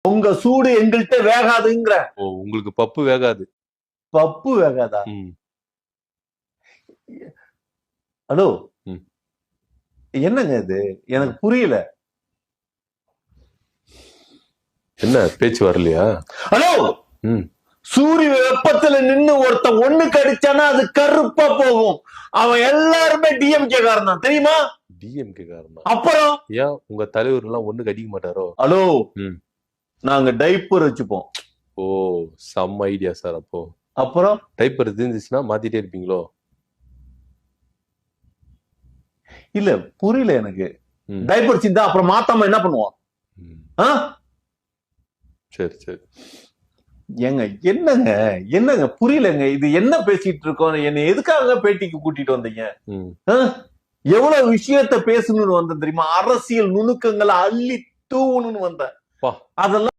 உங்க சூடு எங்கள்கிட்ட வேகாதுங்கிற. ஓ, உங்களுக்கு பப்பு வேகாது. பப்பு வேகாதா? ஹலோ, என்னங்க இது? எனக்கு புரியல. என்ன பேச்சு வரலையா? ஹலோ, சூரிய வெப்பத்துல நின்னு ஒருத்தன் ஒண்ணுக்கு அடிச்சானா அது கருப்பா போகும். அவன் எல்லாருமே டிஎம்கே காரன் தான், தெரியுமா? டிஎம்கே காரனா? அப்புறம் ஏன் உங்க தலைவர் எல்லாம் ஒண்ணுக்கு அடிக்க மாட்டாரோ? ஹலோ, நாங்க டைப்பர் வச்சுப்போம். ஓ, செம்ம ஐடியா சார். அப்போ அப்புறம் டைப்பர் இருந்துச்சுன்னா மாத்திட்டே இருப்பீங்களோ? இல்ல, புரியல எனக்கு. டைப்பர் சிந்தா அப்புறம் மாத்தாம என்ன பண்ணுவோம்? சரி சரி. ஏங்க, என்னங்க புரியலங்க. இது என்ன பேசிட்டு இருக்கோம்? என்ன எதுக்காக பேட்டிக்கு கூட்டிட்டு வந்தீங்க? எவ்வளவு விஷயத்த பேசணும்னு வந்தேன் தெரியுமா? அரசியல் நுணுக்கங்களை அள்ளி தூவணும்னு வந்தேன். அதெல்லாம்